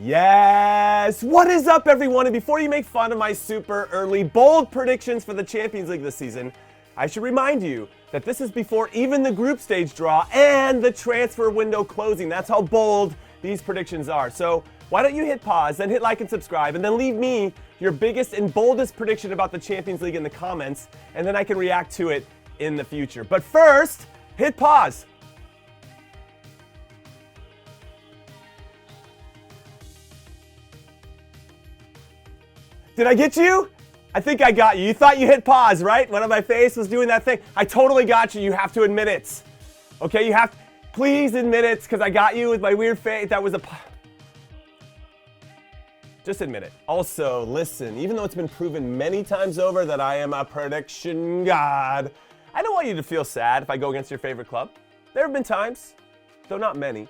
Yes! What is up, everyone? And before you make fun of my super early, bold predictions for the Champions League this season, I should remind you that this is before even the group stage draw and the transfer window closing. That's how bold these predictions are. So why don't you hit pause, then hit like and subscribe, and then leave me your biggest and boldest prediction about the Champions League in the comments, and then I can react to it in the future. But first, hit pause. Did I get you? I think I got you. You thought you hit pause, right? When my face was doing that thing. I totally got you. You have to admit it. Okay, you have to. Please admit it, because I got you with my weird face. That was a... Just admit it. Also, listen, even though it's been proven many times over that I am a prediction god, I don't want you to feel sad if I go against your favorite club. There have been times, though not many,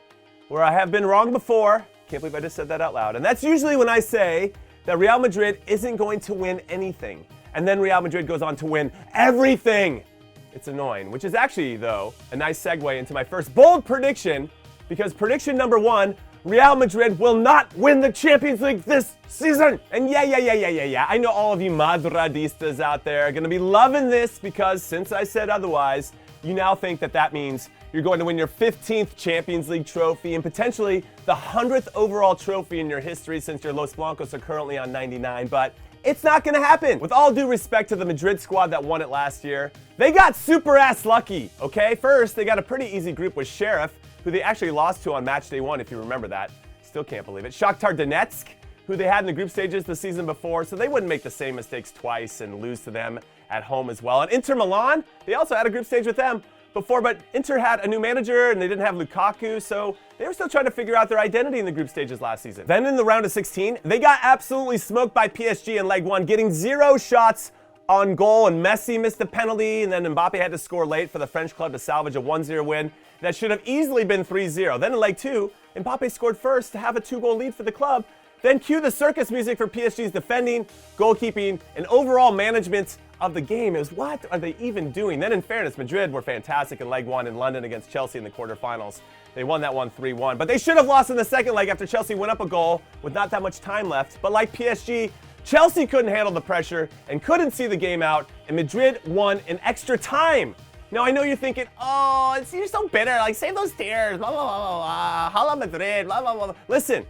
where I have been wrong before. Can't believe I just said that out loud. And that's usually when I say that Real Madrid isn't going to win anything. And then Real Madrid goes on to win everything. It's annoying, which is actually, though, a nice segue into my first bold prediction, because prediction number one, Real Madrid will not win the Champions League this season. And yeah. I know all of you Madridistas out there are going to be loving this, because since I said otherwise, you now think that that means you're going to win your 15th Champions League trophy and potentially the 100th overall trophy in your history, since your Los Blancos are currently on 99. But it's not going to happen. With all due respect to the Madrid squad that won it last year, they got super ass lucky, okay? First, they got a pretty easy group with Sheriff, who they actually lost to on match day 1, if you remember that. Still can't believe it. Shakhtar Donetsk, who they had in the group stages the season before, so they wouldn't make the same mistakes twice and lose to them at home as well. And Inter Milan, they also had a group stage with them before, but Inter had a new manager and they didn't have Lukaku, so they were still trying to figure out their identity in the group stages last season. Then in the round of 16, they got absolutely smoked by PSG in leg 1, getting 0 shots on goal, and Messi missed a penalty, and then Mbappe had to score late for the French club to salvage a 1-0 win that should have easily been 3-0. Then in leg 2, Mbappe scored first to have a 2-goal lead for the club. Then cue the circus music for PSG's defending, goalkeeping, and overall management of the game. Is what are they even doing? Then in fairness, Madrid were fantastic in leg 1 in London against Chelsea in the quarterfinals. They won that one 3-1, but they should have lost in the second leg after Chelsea went up a goal with not that much time left. But like PSG, Chelsea couldn't handle the pressure and couldn't see the game out, and Madrid won in extra time. Now, I know you're thinking, oh, you're so bitter, like, save those tears, blah, blah, blah, blah, Hala Madrid, blah, blah, blah. Listen,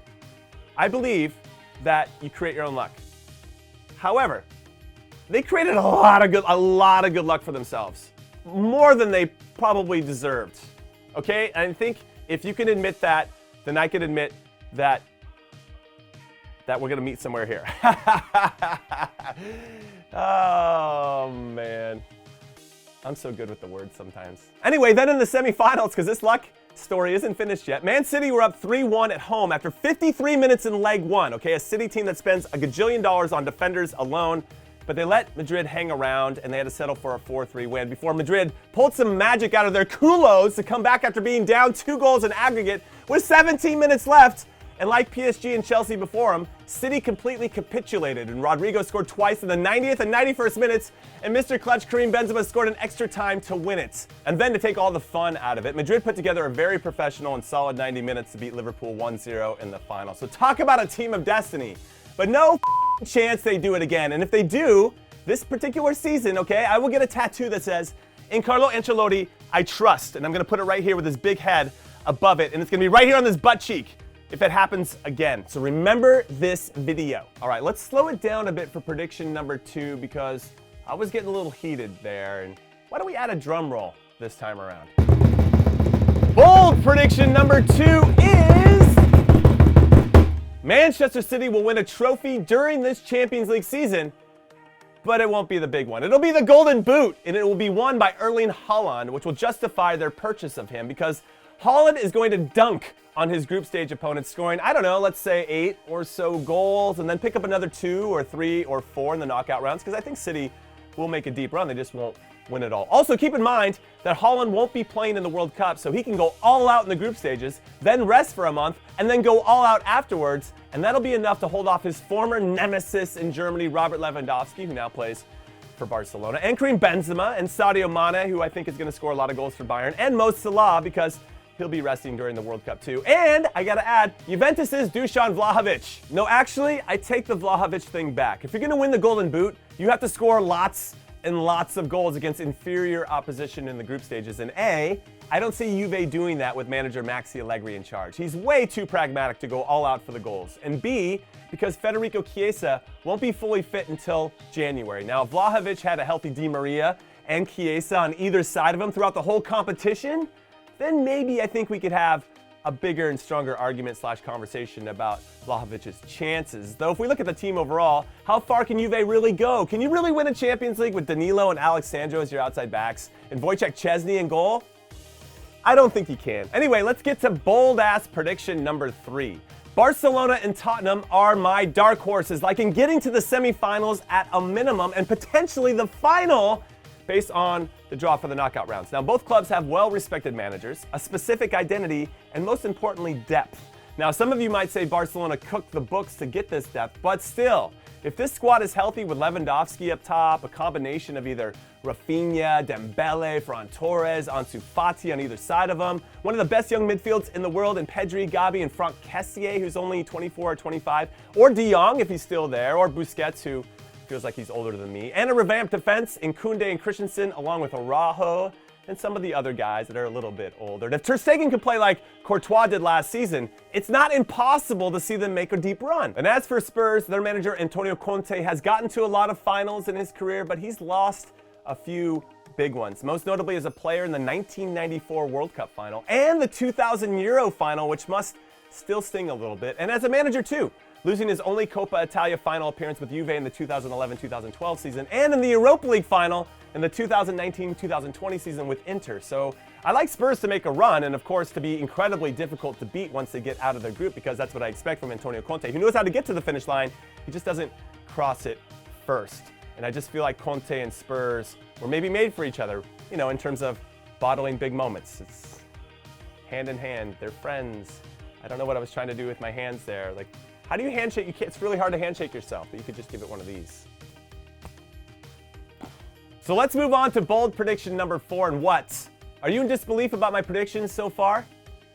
I believe that you create your own luck. However, they created a lot of good luck for themselves. More than they probably deserved, okay? And I think if you can admit that, then I can admit that we're going to meet somewhere here. Oh, man. I'm so good with the words sometimes. Anyway, then in the semifinals, because this luck story isn't finished yet, Man City were up 3-1 at home after 53 minutes in leg 1, okay? A City team that spends $1 gajillion on defenders alone. But they let Madrid hang around, and they had to settle for a 4-3 win before Madrid pulled some magic out of their culos to come back after being down 2 goals in aggregate with 17 minutes left. And like PSG and Chelsea before them, City completely capitulated, and Rodrigo scored twice in the 90th and 91st minutes, and Mr. Clutch Karim Benzema scored in extra time to win it. And then to take all the fun out of it, Madrid put together a very professional and solid 90 minutes to beat Liverpool 1-0 in the final. So talk about a team of destiny. But no chance they do it again. And if they do, this particular season, okay, I will get a tattoo that says, "In Carlo Ancelotti, I trust." And I'm going to put it right here with his big head above it. And it's going to be right here on this butt cheek if it happens again. So remember this video. All right, let's slow it down a bit for prediction number 2, because I was getting a little heated there. And why don't we add a drum roll this time around? Bold prediction number 2 is Manchester City will win a trophy during this Champions League season, but it won't be the big one. It'll be the Golden Boot, and it will be won by Erling Haaland, which will justify their purchase of him, because Haaland is going to dunk on his group stage opponents, scoring, I don't know, let's say 8 or so goals, and then pick up another 2 or 3 or 4 in the knockout rounds, because I think City will make a deep run. They just won't win it all. Also, keep in mind that Haaland won't be playing in the World Cup, so he can go all out in the group stages, then rest for a month, and then go all out afterwards, and that'll be enough to hold off his former nemesis in Germany, Robert Lewandowski, who now plays for Barcelona, and Karim Benzema and Sadio Mane, who I think is going to score a lot of goals for Bayern, and Mo Salah, because he'll be resting during the World Cup too. And I gotta add, Juventus's Dusan Vlahovic. No, actually, I take the Vlahovic thing back. If you're gonna win the Golden Boot, you have to score lots and lots of goals against inferior opposition in the group stages. And A, I don't see Juve doing that with manager Maxi Allegri in charge. He's way too pragmatic to go all out for the goals. And B, because Federico Chiesa won't be fully fit until January. Now, if Vlahovic had a healthy Di Maria and Chiesa on either side of him throughout the whole competition, then maybe I think we could have a bigger and stronger argument / conversation about Vlahovic's chances. Though if we look at the team overall, how far can Juve really go? Can you really win a Champions League with Danilo and Alex Sandro as your outside backs and Wojciech Szczesny in goal? I don't think you can. Anyway, let's get to bold-ass prediction number 3. Barcelona and Tottenham are my dark horses, like in getting to the semifinals at a minimum and potentially the final based on the draw for the knockout rounds. Now, both clubs have well-respected managers, a specific identity, and most importantly, depth. Now, some of you might say Barcelona cooked the books to get this depth, but still, if this squad is healthy with Lewandowski up top, a combination of either Rafinha, Dembele, Ferran Torres, Ansu Fati on either side of them, one of the best young midfields in the world in Pedri, Gavi, and Franck Kessié, who's only 24 or 25, or De Jong if he's still there, or Busquets, who feels like he's older than me, and a revamped defense in Koundé and Christensen, along with Araujo and some of the other guys that are a little bit older. If Ter Stegen can play like Courtois did last season, it's not impossible to see them make a deep run. And as for Spurs, their manager Antonio Conte has gotten to a lot of finals in his career, but he's lost a few big ones, most notably as a player in the 1994 World Cup final and the 2000 Euro final, which must still sting a little bit, and as a manager too, losing his only Coppa Italia final appearance with Juve in the 2011-2012 season and in the Europa League final in the 2019-2020 season with Inter. So I like Spurs to make a run and, of course, to be incredibly difficult to beat once they get out of their group, because that's what I expect from Antonio Conte, who knows how to get to the finish line. He just doesn't cross it first. And I just feel like Conte and Spurs were maybe made for each other, you know, in terms of bottling big moments. It's hand in hand. They're friends. I don't know what I was trying to do with my hands there. Like, how do you handshake? It's really hard to handshake yourself, but you could just give it one of these. So let's move on to bold prediction number 4. And what? Are you in disbelief about my predictions so far?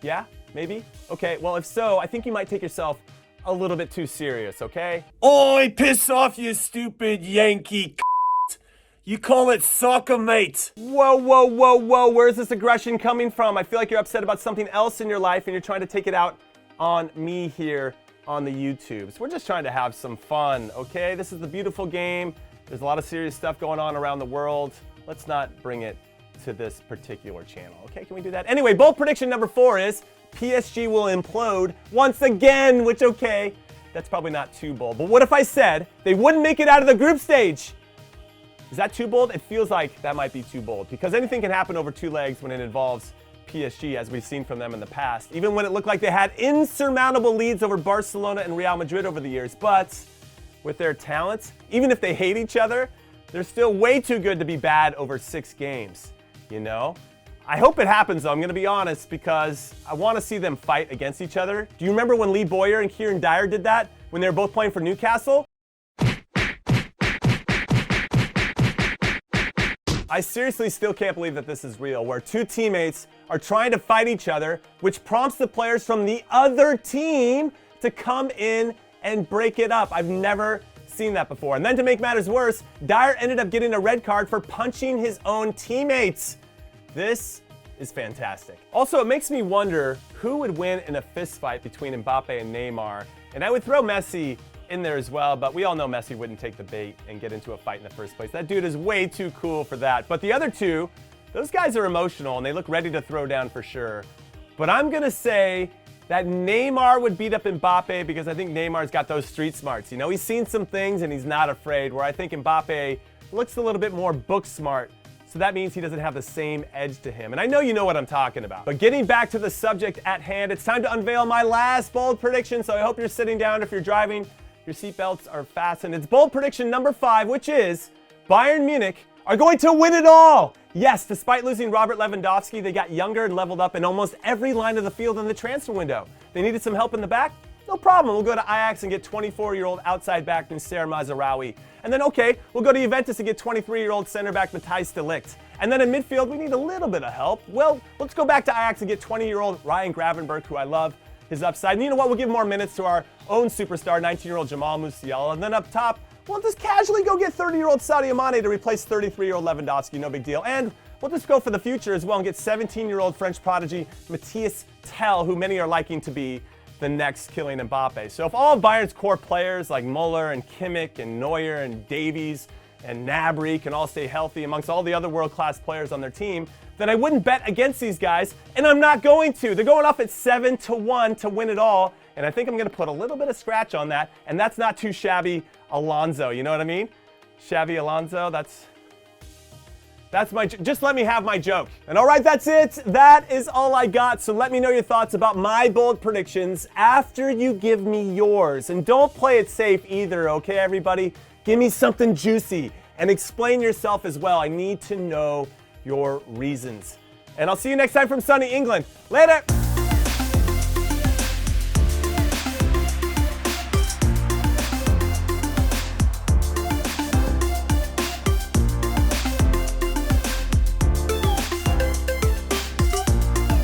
Yeah? Maybe? Okay, well, if so, I think you might take yourself a little bit too serious, okay? Oi, piss off, you stupid Yankee You call it soccer, mate. Whoa, whoa, whoa, whoa. Where's this aggression coming from? I feel like you're upset about something else in your life and you're trying to take it out on me here on the YouTubes. We're just trying to have some fun, okay? This is the beautiful game. There's a lot of serious stuff going on around the world. Let's not bring it to this particular channel, okay? Can we do that? Anyway, bold prediction number 4 is PSG will implode once again, which, okay, that's probably not too bold. But what if I said they wouldn't make it out of the group stage? Is that too bold? It feels like that might be too bold, because anything can happen over 2 legs when it involves PSG, as we've seen from them in the past, even when it looked like they had insurmountable leads over Barcelona and Real Madrid over the years. But with their talents, even if they hate each other, they're still way too good to be bad over 6 games, you know? I hope it happens, though. I'm going to be honest, because I want to see them fight against each other. Do you remember when Lee Boyer and Kieran Dyer did that when they were both playing for Newcastle? I seriously still can't believe that this is real, where 2 teammates are trying to fight each other, which prompts the players from the other team to come in and break it up. I've never seen that before. And then to make matters worse, Dyer ended up getting a red card for punching his own teammates. This is fantastic. Also, it makes me wonder who would win in a fist fight between Mbappe and Neymar. And I would throw Messi in there as well, but we all know Messi wouldn't take the bait and get into a fight in the first place. That dude is way too cool for that. But the other two, those guys are emotional and they look ready to throw down for sure. But I'm gonna say that Neymar would beat up Mbappe, because I think Neymar's got those street smarts. You know, he's seen some things and he's not afraid, where I think Mbappe looks a little bit more book smart. So that means he doesn't have the same edge to him. And I know you know what I'm talking about. But getting back to the subject at hand, it's time to unveil my last bold prediction. So I hope you're sitting down. If you're driving, your seatbelts are fastened. It's bold prediction number 5, which is Bayern Munich are going to win it all. Yes, despite losing Robert Lewandowski, they got younger and leveled up in almost every line of the field in the transfer window. They needed some help in the back. No problem. We'll go to Ajax and get 24-year-old outside back Nusser Mazraoui. And then, okay, we'll go to Juventus and get 23-year-old center back Matthijs de Ligt. And then in midfield, we need a little bit of help. Well, let's go back to Ajax and get 20-year-old Ryan Gravenberch, who I love his upside. And you know what? We'll give more minutes to our own superstar, 19-year-old Jamal Musiala. And then up top, we'll just casually go get 30-year-old Sadio Mane to replace 33-year-old Lewandowski. No big deal. And we'll just go for the future as well and get 17-year-old French prodigy Matthias Tel, who many are liking to be the next Kylian Mbappe. So if all of Bayern's core players like Muller and Kimmich and Neuer and Davies and Gnabry can all stay healthy amongst all the other world-class players on their team, then I wouldn't bet against these guys, and I'm not going to. They're going off at 7-1 to win it all, and I think I'm going to put a little bit of scratch on that, and that's not too shabby Alonso, you know what I mean? Shabby Alonso, that's my, just let me have my joke. And all right, that's it. That is all I got. So let me know your thoughts about my bold predictions after you give me yours. And don't play it safe either, okay, everybody? Give me something juicy and explain yourself as well. I need to know your reasons. And I'll see you next time from sunny England. Later.